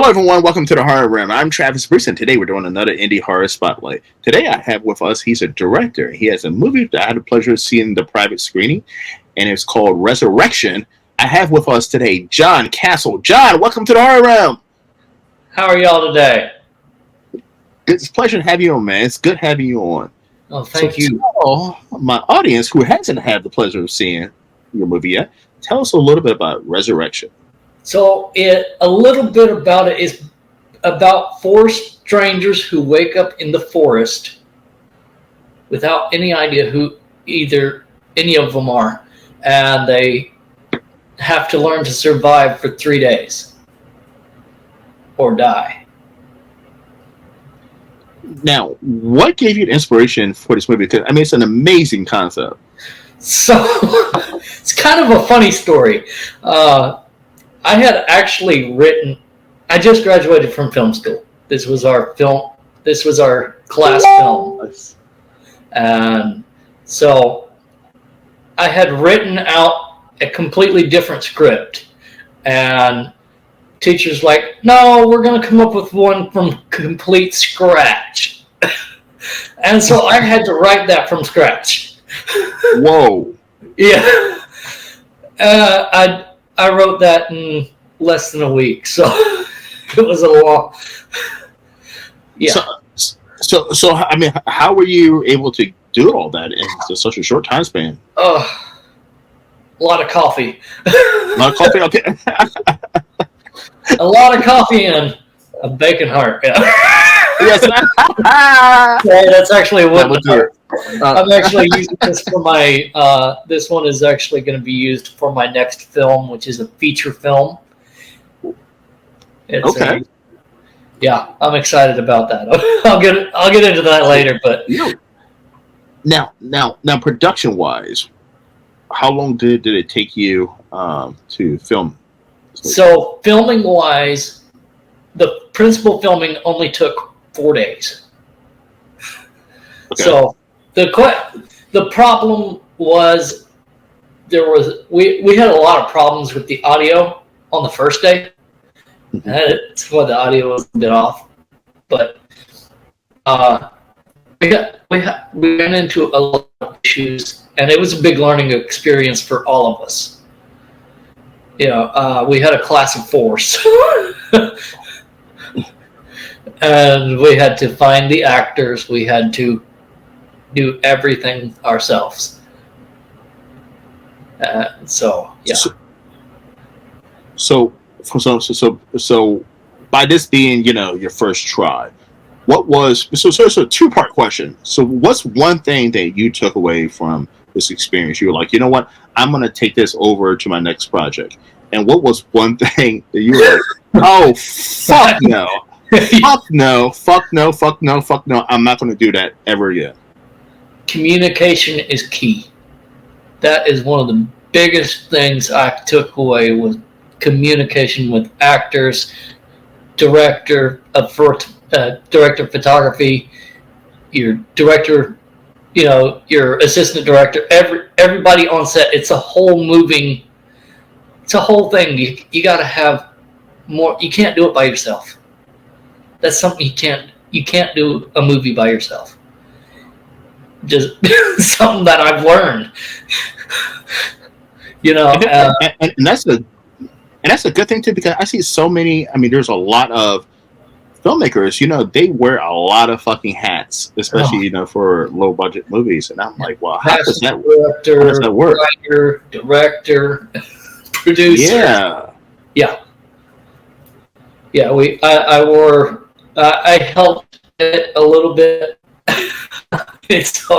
Hello, everyone. Welcome to the Horror Room. I'm Travis Bruce, and today we're doing another indie horror spotlight. Today, I have with us. He's a director. He has a movie that I had the pleasure of seeing the private screening, and it's called Resurrection. I have with us today John Castle. John, welcome to the Horror Room. How are y'all today? It's a pleasure to have you on, man. It's good having you on. Oh, thank you. Tell my audience who hasn't had the pleasure of seeing your movie yet, tell us a little bit about Resurrection. So, a little bit about it is about four strangers who wake up in the forest without any idea who either any of them are, and they have to learn to survive for 3 days or die. Now, what gave you the inspiration for this movie? Because I mean, it's an amazing concept. So, it's kind of a funny story. I had actually written. I just graduated from film school. This was our class film, and so I had written out a completely different script, and teacher's like, "No, we're going to come up with one from complete scratch," and so I had to write that from scratch. Whoa! Yeah, I wrote that in less than a week, so it was a long. Yeah. So I mean, how were you able to do all that in such a short time span? A lot of coffee. A lot of coffee. Okay. A lot of coffee and a bacon heart. Yeah. Yes. Yeah, that's actually what. I'm Uh, actually using this for my. This one is actually going to be used for my next film, which is a feature film. Okay. Yeah, I'm excited about that. I'll get into that later, but now, production wise, how long did it take you to film? So filming wise, the principal filming only took 4 days. Okay. So the problem was we had a lot of problems with the audio on the first day. That's why the audio was a bit off, but we ran into a lot of issues, and it was a big learning experience for all of us. You know, we had a class of 4s, and we had to find the actors. We had to do everything ourselves. So yeah. So by this being, your first try, what was so it's a two-part question. So what's one thing that you took away from this experience? You were like, you know what, I'm gonna take this over to my next project. And what was one thing that you were like, oh fuck no, fuck no, I'm not gonna do that ever again? Communication is key. That is one of the biggest things I took away was communication with actors, director of photography, your director, your assistant director, everybody on set. It's a whole thing. You got to have more. You can't do it by yourself. That's something you can't do a movie by yourself. Just something that I've learned. And that's a good thing too, because I see so many. I mean, there's a lot of filmmakers. They wear a lot of fucking hats, especially for low budget movies. And I'm like, well, how does that work? Writer, director, producer. Yeah. I helped it a little bit. It's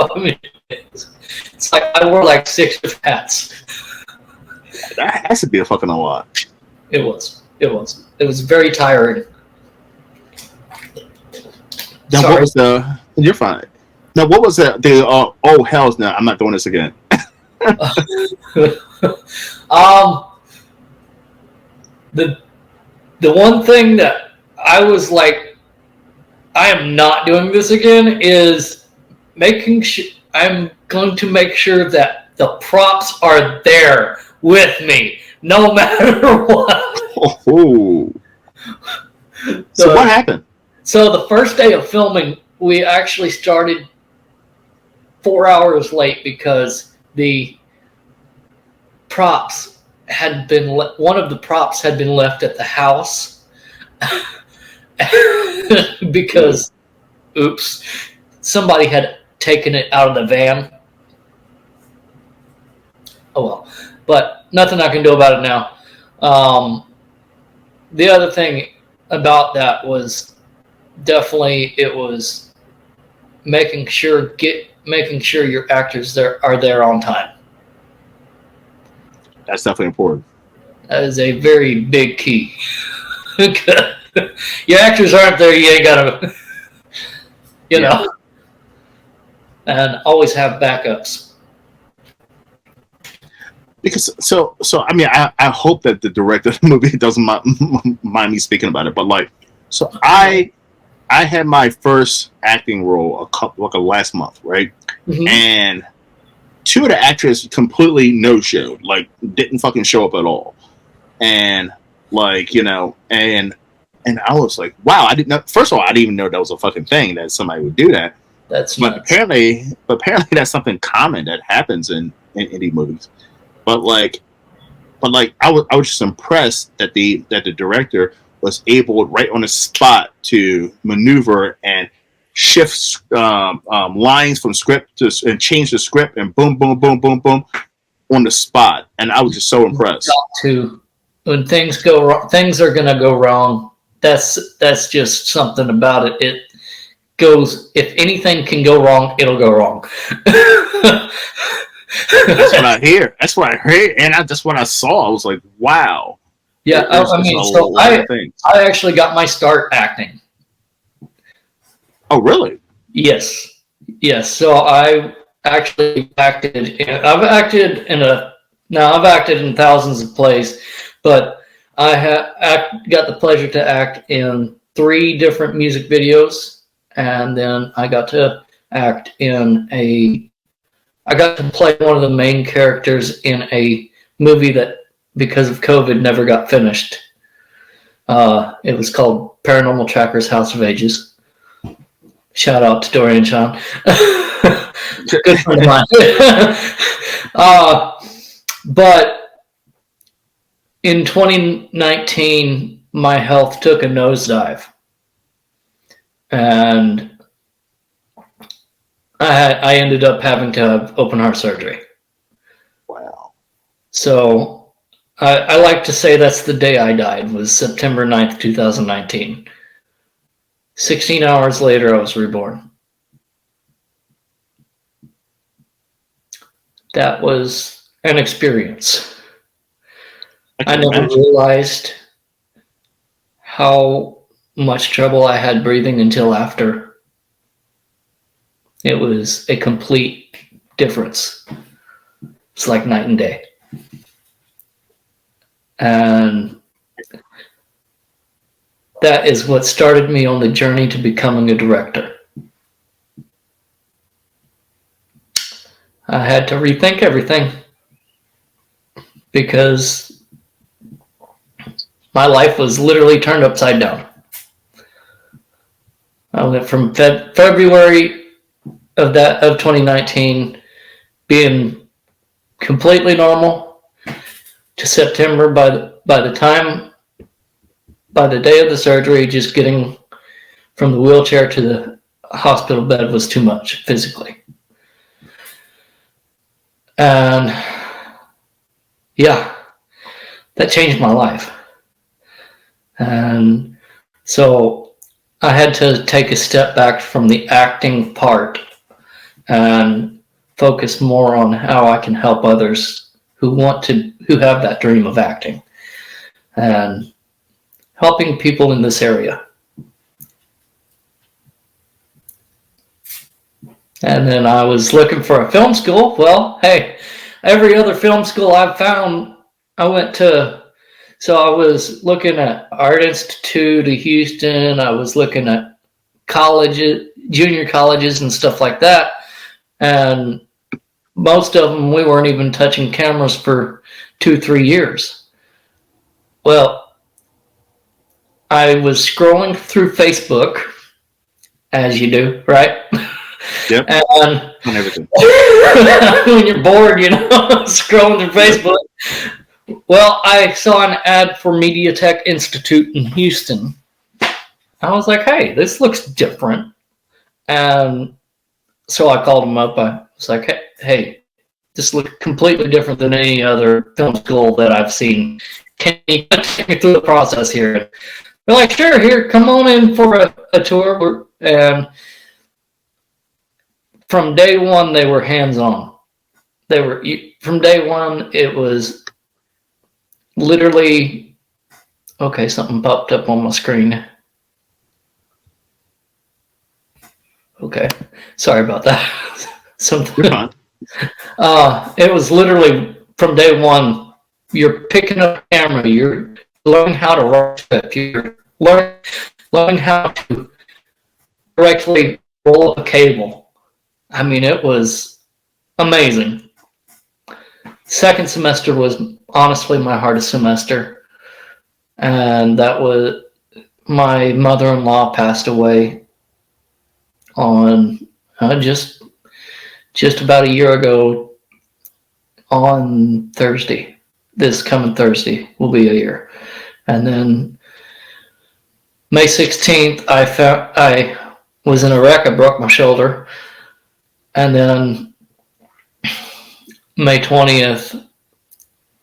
like I wore like 6 hats. That has to be a fucking a lot. It was very tiring. Now, Sorry. what was the? You're fine. Now, what was the? Oh hell's no! I'm not doing this again. The one thing that I was like, I am not doing this again is making sure I'm going to make sure that the props are there with me no matter what. Oh. So what happened? So the first day of filming, we actually started 4 hours late because the props had been one of the props had been left at the house because oops, somebody had taken it out of the van. Oh well, but nothing I can do about it now. The other thing about that was definitely it was making sure your actors are there on time. That's definitely important. That is a very big key. Your actors aren't there, you ain't gotta, you know. And always have backups. Because so I mean I hope that the director of the movie doesn't mind me speaking about it, but like so I had my first acting role last month, right? Mm-hmm. And two of the actors completely no showed, like didn't fucking show up at all, and like and I was like, wow, I didn't know. First of all, I didn't even know that was a fucking thing that somebody would do that. That's but apparently that's something common that happens in indie movies. But I was just impressed that the director was able right on the spot to maneuver and shift lines from script and change the script and boom on the spot, and I was just so impressed. When things go wrong, things are gonna go wrong. That's just something about it. It goes. If anything can go wrong, it'll go wrong. That's what I hear. That's what I heard, and that's what I saw. I was like, "Wow." Yeah, I actually got my start acting. Oh, really? Yes. So I actually acted. I've acted in thousands of plays, but I got the pleasure to act in 3 different music videos, and then I got to act I got to play one of the main characters in a movie that, because of COVID, never got finished. It was called Paranormal Trackers: House of Ages. Shout out to Dorian Sean. Good friend of mine. But in 2019, my health took a nosedive. And I ended up having to have open heart surgery. Wow. So I like to say that's the day I died, was September 9th, 2019. 16 hours later, I was reborn. That was an experience. I never realized how much trouble I had breathing until after. It was a complete difference. It's like night and day. And that is what started me on the journey to becoming a director. I had to rethink everything because my life was literally turned upside down. I went from February of 2019 being completely normal to September by the day of the surgery, just getting from the wheelchair to the hospital bed was too much physically. And yeah, that changed my life. And so I had to take a step back from the acting part and focus more on how I can help others who have that dream of acting and helping people in this area. And then I was looking for a film school. Well, hey, every other film school I've found, I went to. So I was looking at Art Institute of Houston. I was looking at colleges, junior colleges and stuff like that. And most of them, we weren't even touching cameras for 2-3 years. Well, I was scrolling through Facebook, as you do, right? Yep. And On everything. when you're bored, scrolling through Facebook. Well, I saw an ad for MediaTek Institute in Houston. I was like, hey, this looks different. And so I called them up. I was like, hey, this looks completely different than any other film school that I've seen. Can you take me through the process here? They're like, sure, here, come on in for a tour. And from day one, they were hands-on. From day one, it was literally, okay, something popped up on my screen. Okay, sorry about that. You're fine. It was literally from day one. You're picking up a camera. You're learning how to write it. You're learning how to correctly roll up a cable. I mean, it was amazing. Second semester was honestly my hardest semester, and that was my mother-in-law passed away on just about a year ago on Thursday. This coming Thursday will be a year. And then May 16th, I was in a wreck. I broke my shoulder. And then May 20th,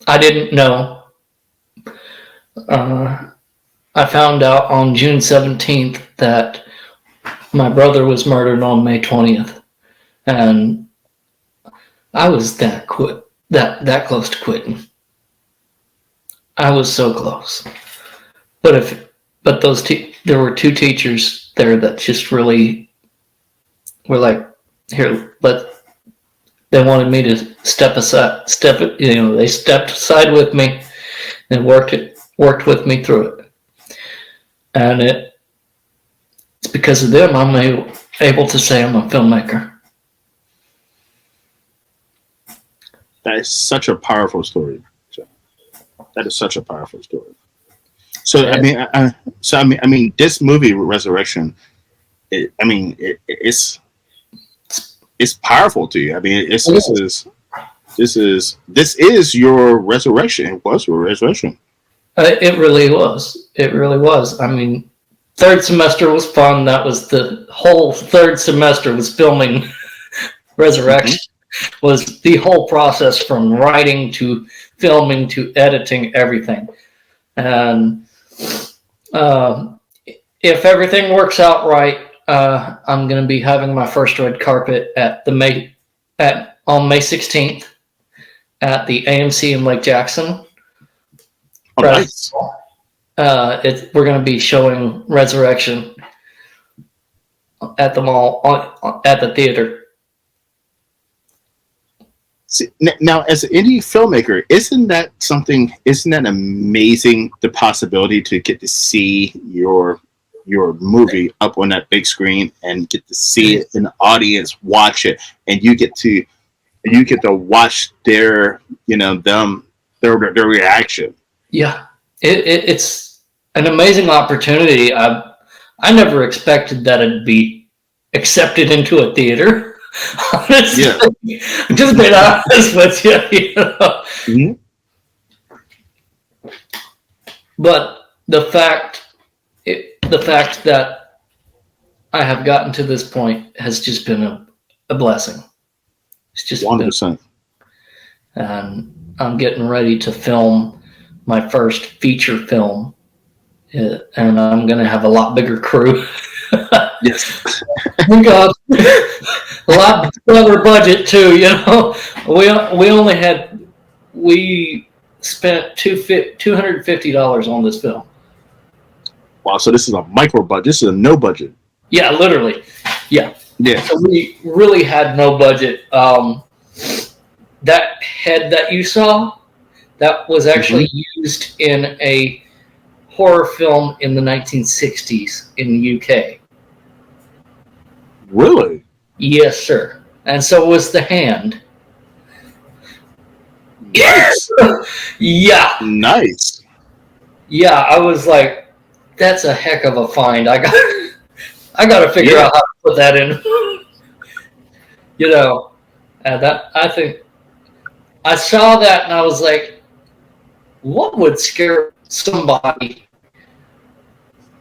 I didn't know. I found out on June 17th that my brother was murdered on May 20th, and I was that close to quitting. I was so close, but there were two teachers there that just really were like, here, they wanted me to step aside. They stepped aside with me and worked with me through it, and it's because of them I'm able to say I'm a filmmaker. That is such a powerful story. That is such a powerful story. So yeah. I mean, this movie Resurrection, it's powerful to you. I mean, this is your resurrection. It was your resurrection. It really was. It really was. I mean, third semester was fun. That was the whole third semester was filming Resurrection. Mm-hmm. Was the whole process from writing to filming to editing, everything. And if everything works out right, I'm going to be having my first red carpet on May 16th at the AMC in Lake Jackson. Oh, nice. We're going to be showing Resurrection at the mall, at the theater. See, now, as an indie filmmaker, isn't that amazing, the possibility to get to see your movie up on that big screen and get to see it in the audience, watch it, and you get to watch their reaction. Yeah, it's an amazing opportunity. I never expected that it'd be accepted into a theater. Honestly, yeah. Just being honest with you, Mm-hmm. But the fact that I have gotten to this point has just been a blessing. It's just 100%. And I'm getting ready to film my first feature film, and I'm going to have a lot bigger crew. Yes. We got a lot better budget too. We spent $250 on this film. Wow! So this is a micro budget. This is a no budget. Yeah, literally. Yeah. Yeah. So we really had no budget. That head that you saw, that was actually used in a horror film in the 1960s in the UK. Really? Yes, sir. And so was the hand. Nice. Yeah. Nice. Yeah, I was like, that's a heck of a find. I got to figure out how to put that in. And that I think I saw that and I was like, what would scare somebody?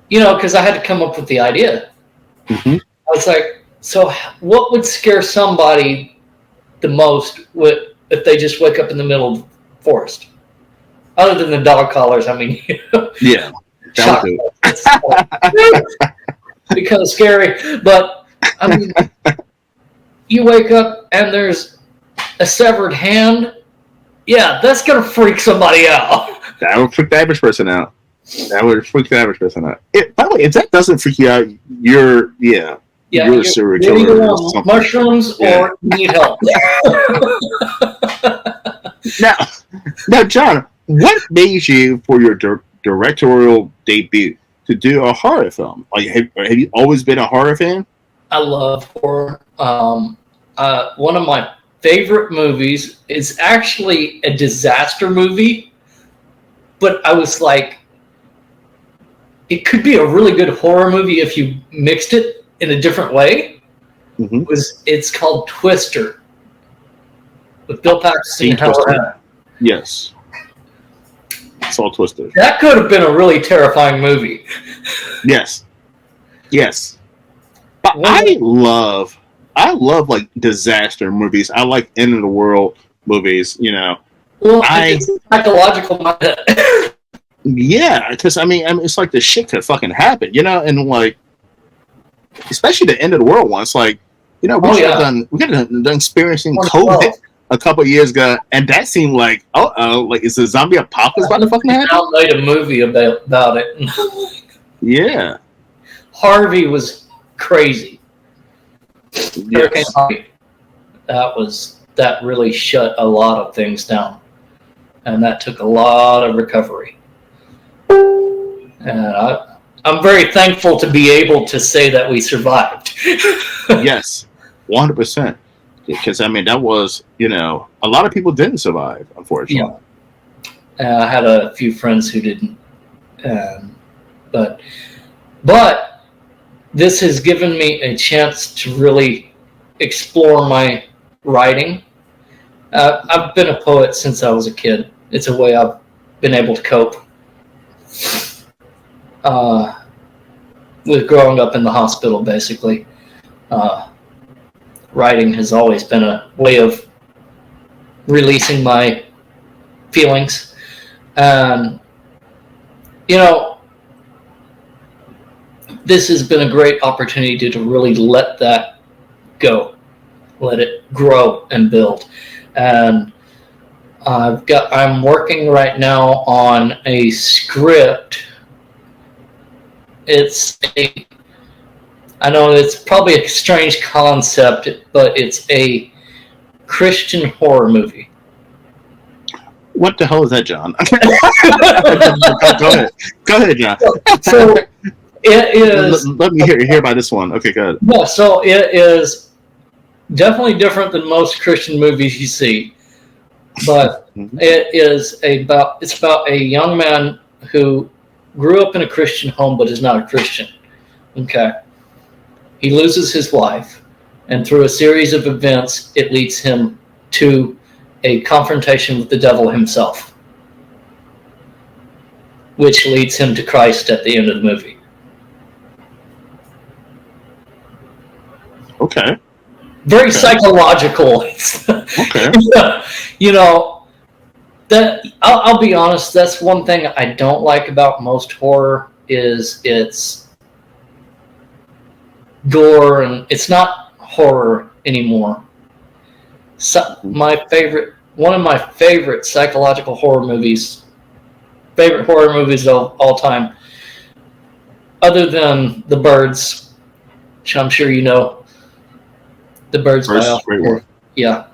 Because I had to come up with the idea. Mm-hmm. I was like, so what would scare somebody the most if they just wake up in the middle of the forest? Other than the dog collars, I mean, yeah, that would be kind of scary. But I mean, you wake up and there's a severed hand. Yeah, that's gonna freak somebody out. That would freak the average person out. By the way, if that doesn't freak you out, you're a serial killer or something. Mushrooms or need help. Now, John, what made you for your directorial debut to do a horror film? Like, have you always been a horror fan? I love horror. One of my favorite movies is actually a disaster movie, but I was like, it could be a really good horror movie if you mixed it in a different way. Mm-hmm. It's called Twister with Bill Paxton and Helen Hunt. Yes. It's all Twister. That could have been a really terrifying movie. Yes. But I love like disaster movies. I like end of the world movies, Well, it's psychological. Yeah, because I mean, it's like the shit could fucking happen, and like, especially the end of the world one. It's like, we got done experiencing COVID a couple of years ago, and that seemed like, like is a zombie apocalypse about to fucking happen? I made a movie about it. Yeah, Harvey was crazy. Hurricane yes. Harvey. That really shut a lot of things down, and that took a lot of recovery. And I'm very thankful to be able to say that we survived. Yes, 100%. Because I mean, that was a lot of people didn't survive, unfortunately. Yeah. I had a few friends who didn't, but this has given me a chance to really explore my writing. I've been a poet since I was a kid. It's a way I've been able to cope. With growing up in the hospital, basically, writing has always been a way of releasing my feelings. This has been a great opportunity to really let that go, let it grow and build. And I'm working right now on a script. I know it's probably a strange concept, but it's a Christian horror movie. What the hell is that, John? Go ahead, John. So it is. Let me hear about this one. Okay, go ahead. Yeah, so it is definitely different than most Christian movies you see, but it's about a young man who grew up in a Christian home but is not a Christian. Okay. He loses his wife, and through a series of events, it leads him to a confrontation with the devil himself, which leads him to Christ at the end of the movie. Okay. Very psychological. Okay. That I'll be honest, that's one thing I don't like about most horror is it's gore, and it's not horror anymore. So one of my favorite psychological horror movies, favorite horror movies of all time, other than The Birds, which I'm sure you know. The Birds by Alfred. Yeah.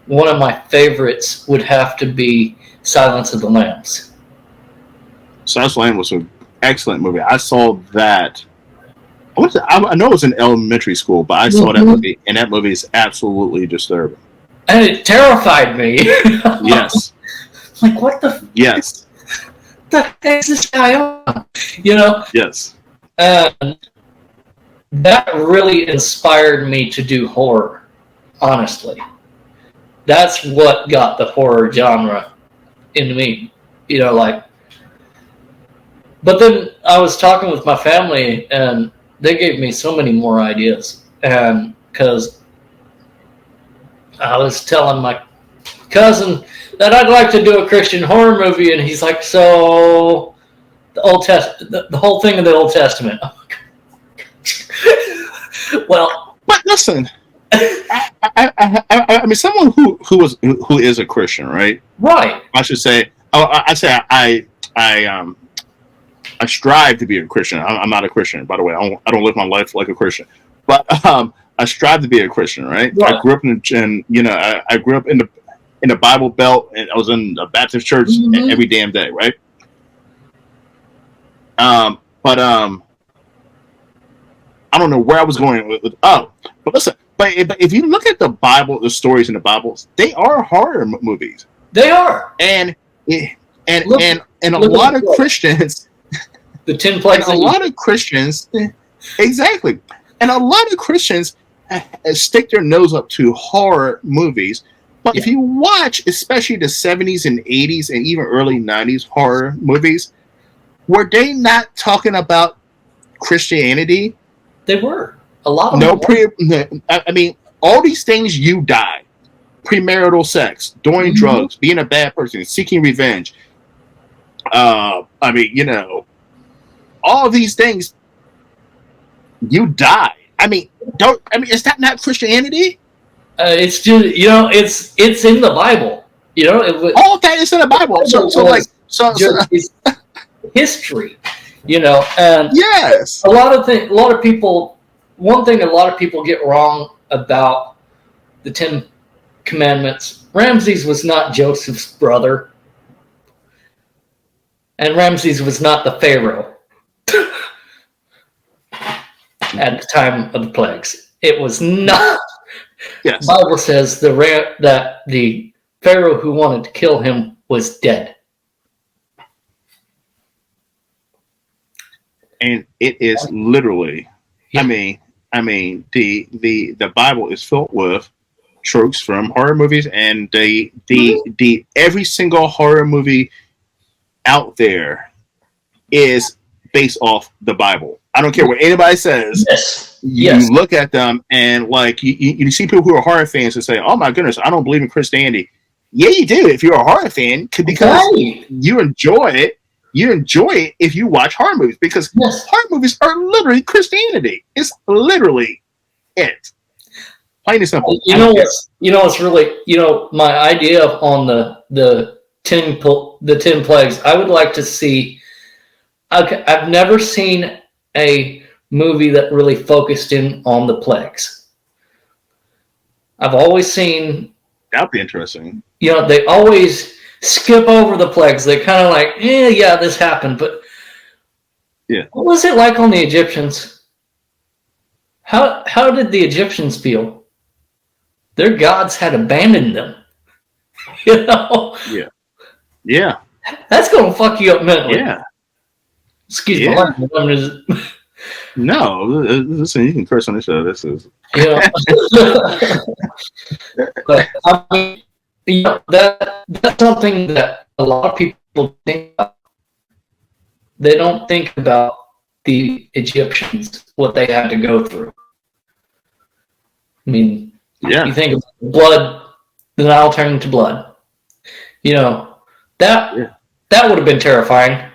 One of my favorites would have to be Silence of the Lambs. Silence of the Lambs was an excellent movie. I saw that. I know it was in elementary school, but I saw that movie, and that movie is absolutely disturbing. And it terrified me. Yes. Like, what the? Yes. the heck's this guy on? You know? Yes. And that really inspired me to do horror, honestly. That's what got the horror genre into me. You know, like. But then I was talking with my family, and they gave me so many more ideas. And because I was telling my cousin that I'd like to do a Christian horror movie, and he's like, "So the the whole thing of the Old Testament." Well, but listen, I mean, someone who is a Christian, right? Right. I should say. I strive to be a Christian. I'm not a Christian, by the way. I don't live my life like a Christian, but I strive to be a Christian, right? Right. I grew up I grew up in the Bible Belt, and I was in a Baptist church every damn day, right? But I don't know where I was going with. But listen, but if you look at the Bible, the stories in the Bibles, they are horror movies. They are, and a lot of Christians. The 10 plagues. A lot of Christians, exactly, and a lot of Christians stick their nose up to horror movies. But if you watch, especially the 70s and 80s and even early 90s horror movies, were they not talking about Christianity? They were. A lot of them. I mean, all these things you die. Premarital sex, doing drugs, being a bad person, seeking revenge. I mean, you know, all of these things, you die. I mean, is that not Christianity? It's just, you know, it's in the Bible. You know, all of that is in the Bible. So history. You know, and yes, a lot of people. One thing a lot of people get wrong about the 10 Commandments: Ramses was not Joseph's brother, and Ramses was not the Pharaoh at the time of the plagues. It was not. Yes. The Bible says that the Pharaoh who wanted to kill him was dead. And it is literally, I mean, the Bible is filled with tropes from horror movies, and the every single horror movie out there is based off the Bible. I don't care what anybody says. Yes. You look at them, and like you see people who are horror fans and say, "Oh my goodness, I don't believe in Christianity." Yeah, you do if you're a horror fan, because you enjoy it. You enjoy it if you watch horror movies, because horror movies are literally Christianity. It's literally it. Plain and simple. You know what's really, you know, my idea on the 10 plagues. I would like to see. I've never seen a movie that really focused in on the plagues. I've always seen. That'd be interesting. You know, they always skip over the plagues. They kind of like, yeah, this happened, but what was it like on the Egyptians? How did the Egyptians feel? Their gods had abandoned them. You know? Yeah. That's gonna fuck you up mentally. Yeah. Excuse me. No, listen, you can curse on the show. This is, you know. But I mean, you know, that's something that a lot of people think about. They don't think about the Egyptians, what they had to go through. I mean, you think of blood, the Nile turning to blood. You know, that would have been terrifying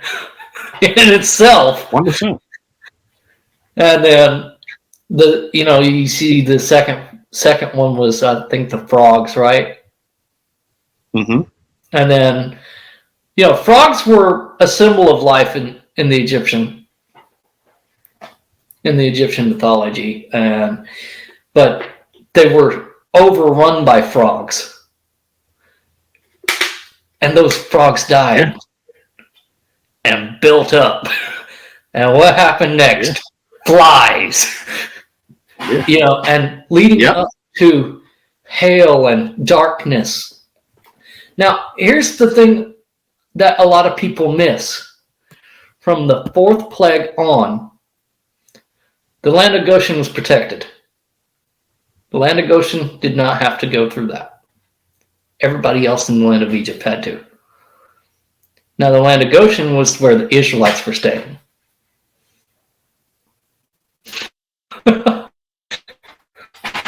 in itself. 100%. And then you see the second one was, I think, the frogs, right? Mm-hmm. And then, you know, frogs were a symbol of life in the Egyptian mythology, but they were overrun by frogs, and those frogs died and built up. And what happened next? Flies. You know, and leading up to hail and darkness. Now, here's the thing that a lot of people miss. From the fourth plague on, the land of Goshen was protected. The land of Goshen did not have to go through that. Everybody else in the land of Egypt had to. Now, the land of Goshen was where the Israelites were staying.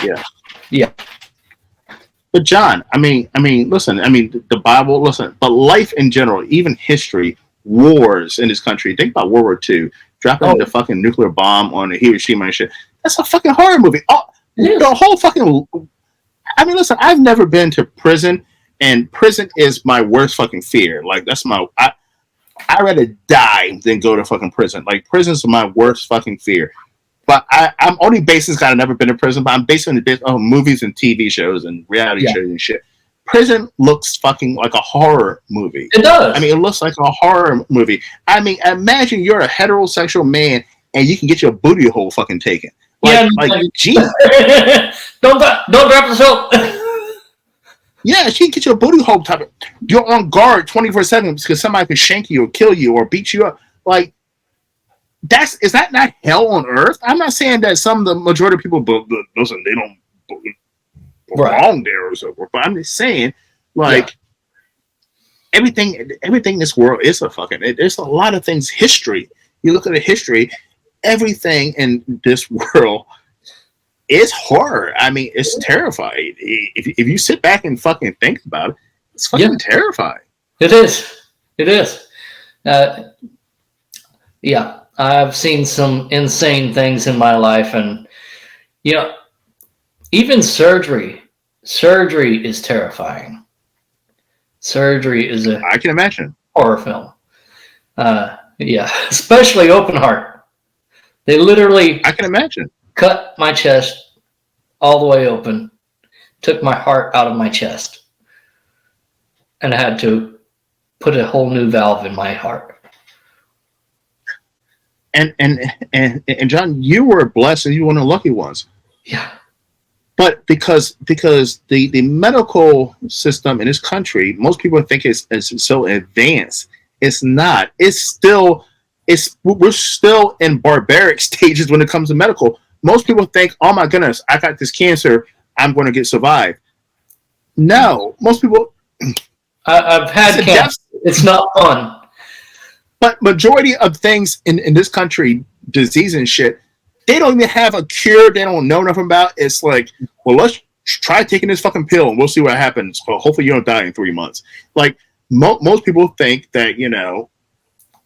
Yeah. Yeah. But John, listen, the Bible, listen, but life in general, even history, wars in this country. Think about World War II, dropping the fucking nuclear bomb on Hiroshima and shit. That's a fucking horror movie. Oh, yeah. The whole fucking. Listen, I've never been to prison, and prison is my worst fucking fear. Like, that's my. I'd rather die than go to fucking prison. Like, prison's my worst fucking fear. But I'm only basing this. I've never been to prison, but I'm basing it on movies and TV shows and reality shows and shit. Prison looks fucking like a horror movie. It does. It looks like a horror movie. Imagine you're a heterosexual man and you can get your booty hole fucking taken. Gee. Don't drop the soap. Yeah, she can get your booty hole taken. You're on guard 24/7 because somebody can shank you or kill you or beat you up. Like, is that not hell on earth? I'm not saying that the majority of people, listen, they don't belong there or so forth. But I'm just saying, everything in this world is a fucking. There's a lot of things. History. You look at the history. Everything in this world is horror. It's terrifying. If you sit back and fucking think about it, it's fucking terrifying. It is. It is. Yeah. I've seen some insane things in my life, and even surgery is terrifying. Surgery is I can imagine horror film. Especially open heart. They literally I can imagine cut my chest all the way open, took my heart out of my chest, and I had to put a whole new valve in my heart. And John, you were blessed and you were one of the lucky ones. Yeah. But because the medical system in this country, most people think it's so advanced. It's not. We're still in barbaric stages when it comes to medical. Most people think, oh my goodness, I got this cancer, I'm going to survive. No, most people. I've had cancer. It's not fun. But majority of things in this country, disease and shit, they don't even have a cure. They don't know nothing about. It's like, well, let's try taking this fucking pill and we'll see what happens. Well, hopefully you don't die in 3 months. Like, most people think that,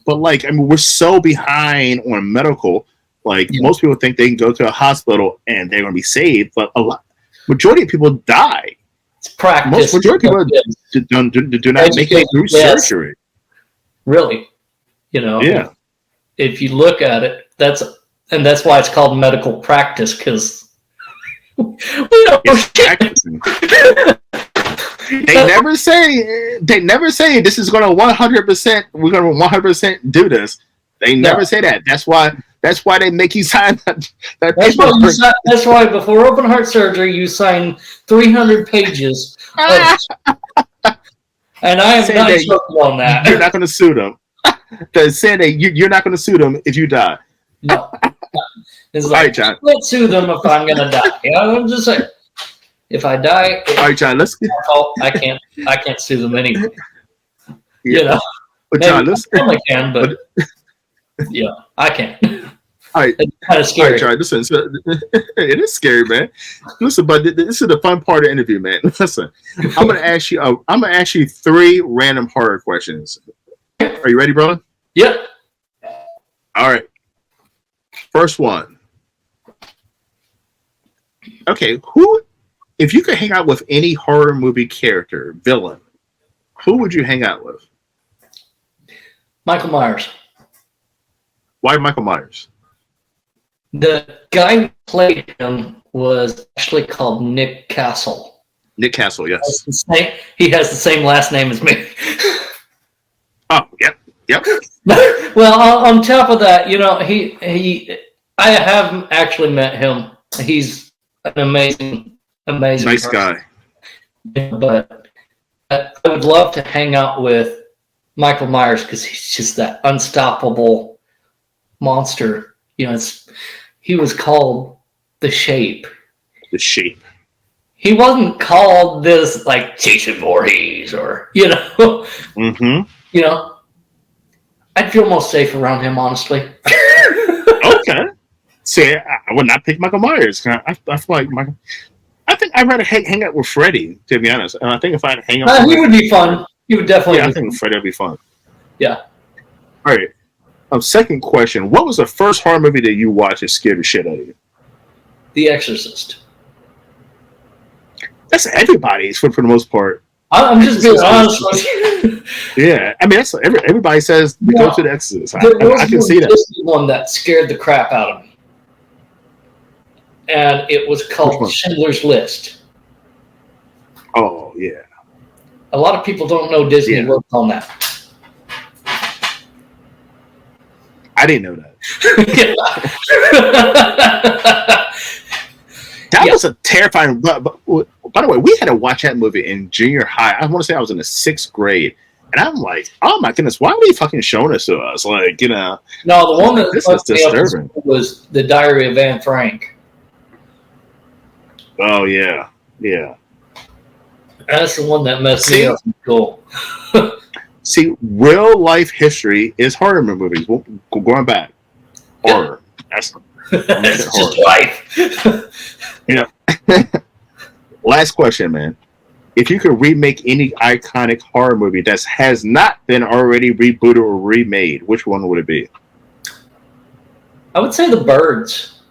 but we're so behind on medical. Most people think they can go to a hospital and they're going to be saved, but majority of people die. It's practice. Majority of people do not make it through surgery. Really. If you look at it, that's why it's called medical practice, because we don't know shit. They never say this is going to 100%. We're going to 100% do this. They never say that. That's why they make you sign that paper. That's why before open heart surgery you sign 300 pages. And I am not joking on that. You're not going to sue them. They're saying that you're not going to sue them if you die. No. It's like, all right, John. Let's sue them if I'm going to die. I'm just saying. If I die, all right, John. I can't sue them anyway. But John, I can, but I can't. All right, it's kind of scary. All right, John, listen, it is scary, man. Listen, but this is the fun part of the interview, man. Listen, I'm gonna ask you 3 random horror questions. Are you ready, brother? Yep. All right. First one. Okay, if you could hang out with any horror movie character, villain, who would you hang out with? Michael Myers. Why Michael Myers? The guy who played him was actually called Nick Castle. Nick Castle, yes. He has the same last name as me. Oh, yep. Well, on top of that, I haven't actually met him. He's an amazing nice person. guy. But I would love to hang out with Michael Myers because he's just that unstoppable monster. You know, he was called the Shape. The Shape. He wasn't called this like Jason Voorhees or Mm-hmm. you know. I'd feel most safe around him, honestly. Okay. See, I would not pick Michael Myers. I feel like Michael. I think I'd rather hang out with Freddy, to be honest. And I think if I'd hang out with He would be fun. He would definitely. Yeah, be I think fun. Freddy would be fun. Yeah. All right. Second question: what was the first horror movie that you watched that scared the shit out of you? The Exorcist. That's everybody's for the most part. I'm just being honest with you. Yeah, I mean that's everybody says go to the Exorcist. I can see that. One that scared the crap out of me, and it was called Schindler's List. Oh yeah. A lot of people don't know Disney worked on that. I didn't know that. That was a terrifying. But by the way, we had to watch that movie in junior high. I want to say I was in the 6th grade, and I'm like, oh my goodness, why are they fucking showing this to us? Like, No, the one that this is disturbing. Was The Diary of Anne Frank. Oh yeah, yeah. That's the one that messed me up. Cool. See, real life history is horror movies. Going back, horror. That's just life. Last question, man. If you could remake any iconic horror movie that has not been already rebooted or remade, which one would it be? I would say The Birds.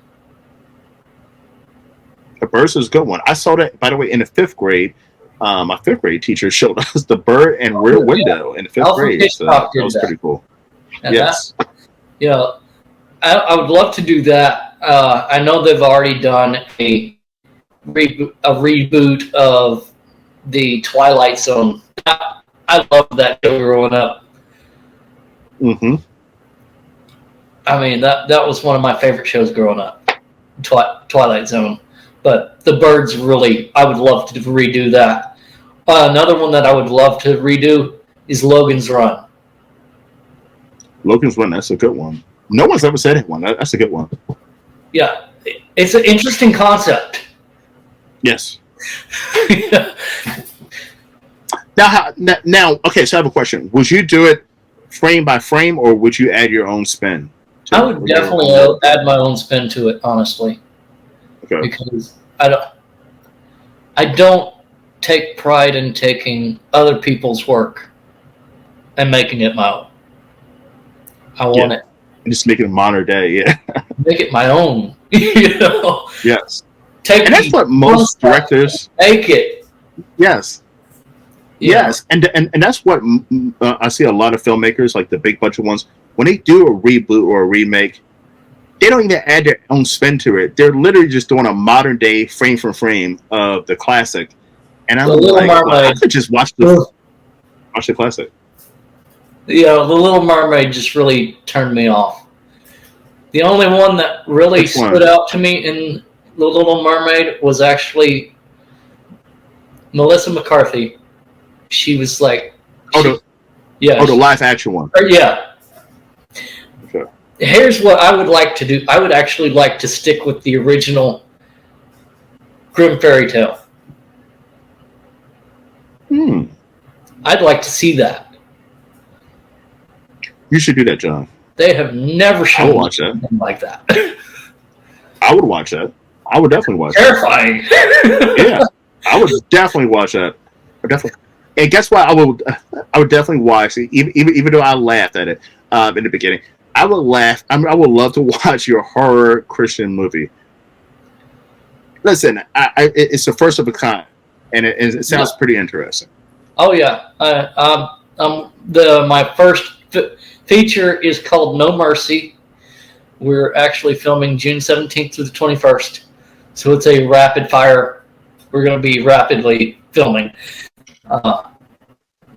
The Birds is a good one. I saw that, by the way, in the 5th grade. My 5th grade teacher showed us The Bird and Rear Window in the 5th grade. So that was pretty cool. And yes. I would love to do that. I know they've already done a reboot of the Twilight Zone. I loved that show growing up. Mm-hmm. I mean, that was one of my favorite shows growing up, Twilight Zone. But The Birds really, I would love to redo that. Another one that I would love to redo is Logan's Run. Logan's Run, that's a good one. No one's ever said it one. That's a good one. Yeah, it's an interesting concept. Yes. Now, okay, so I have a question. Would you do it frame by frame, or would you add your own spin? I would definitely add my own spin to it, honestly. Okay. Because I don't take pride in taking other people's work and making it my own. I want it. Just make it a modern day, yeah. Make it my own, Yes. And that's what most directors make it. Yes. Yes, and that's what I see a lot of filmmakers, like the big budget ones, when they do a reboot or a remake, they don't even add their own spin to it. They're literally just doing a modern day frame for frame of the classic. And I'm like, I could just watch the classic. Yeah, The Little Mermaid just really turned me off. The only one that really stood out to me in The Little Mermaid was actually Melissa McCarthy. She was like... the live action one. Yeah. Okay. Here's what I would like to do. I would actually like to stick with the original Grimm Fairy Tale. I'd like to see that. You should do that, John. They have never shown something like that. I would watch that. I would definitely watch Terrifying. that. Yeah, I would definitely watch that. And guess what? I would definitely watch it, even though I laughed at it in the beginning. I would laugh. I would love to watch your horror Christian movie. Listen, it's the first of a kind, and it sounds pretty interesting. Oh yeah, my first feature is called No Mercy. We're actually filming June 17th through the 21st, so it's a rapid fire. We're going to be rapidly filming.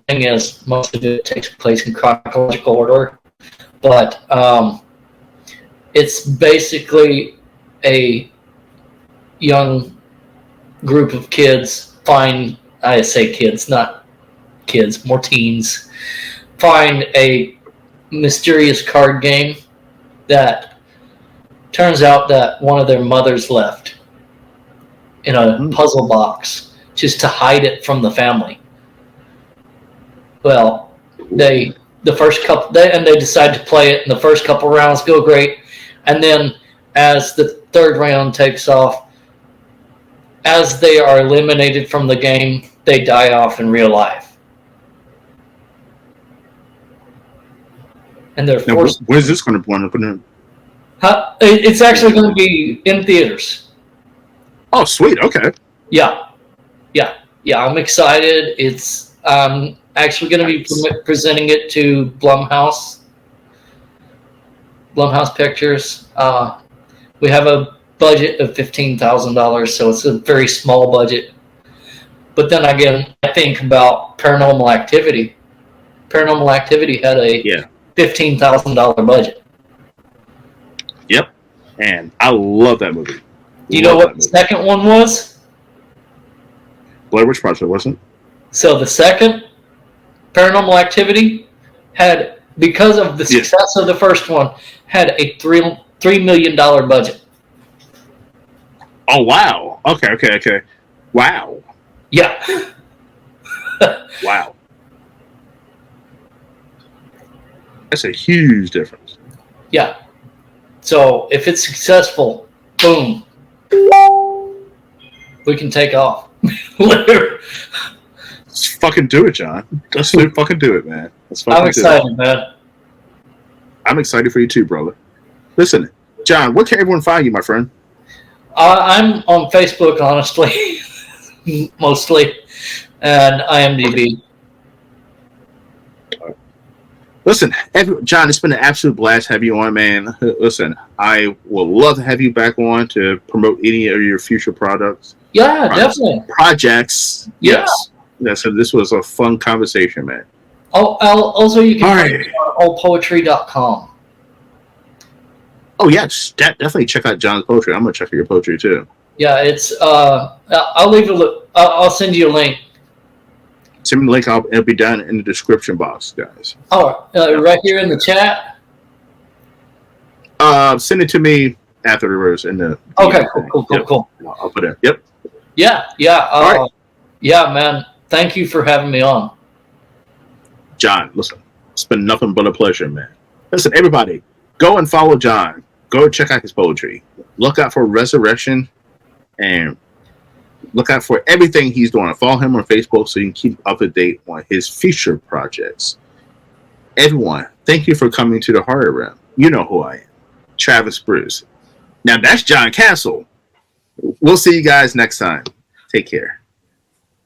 Thing is, most of it takes place in chronological order, but it's basically a young group of kids. I say kids, not kids, more teens. find a mysterious card game that turns out that one of their mothers left in a puzzle box just to hide it from the family. Well, they decide to play it, and the first couple rounds go great, and then as the third round takes off, as they are eliminated from the game, they die off in real life. And they're forced. Now, where's this going to wind up? It's actually going to be in theaters. Oh, sweet. Okay. Yeah. I'm excited. It's actually going to be presenting it to Blumhouse Pictures. We have a budget of $15,000, so it's a very small budget. But then again, I think about Paranormal Activity. Paranormal Activity had a $15,000 budget. Yep, and I love that movie. Do you know what the second one was? Blair Witch Project, wasn't it? So the second Paranormal Activity had, because of the success of the first one, had a $3 million budget. Oh, wow. Okay. Wow. Yeah. Wow. That's a huge difference. Yeah. So if it's successful, boom, we can take off. Let's fucking do it, John. Let's fucking do it, man. I'm excited, man. I'm excited for you too, brother. Listen, John, where can everyone find you, my friend? I'm on Facebook, honestly, mostly, and IMDb. Listen, John, it's been an absolute blast to have you on, man. Listen, I would love to have you back on to promote any of your future products. Yeah, definitely. Projects. Yeah. Yes. So this was a fun conversation, man. Also, you can find me on allpoetry.com. Oh, yes. Definitely check out John's poetry. I'm going to check out your poetry, too. Yeah, it's... I'll leave I'll send you a link. Send me the link. It'll be down in the description box, guys. Oh, right here in the chat? Send it to me afterwards in the... Okay, cool. I'll put it. Yep. Yeah. All right. Yeah, man. Thank you for having me on. John, listen, it's been nothing but a pleasure, man. Listen, everybody, go and follow John. Go check out his poetry. Look out for Resurrection and look out for everything he's doing. Follow him on Facebook so you can keep up to date on his future projects. Everyone, thank you for coming to the Horror Room. You know who I am, Travis Bruce. Now that's John Castle. We'll see you guys next time. Take care.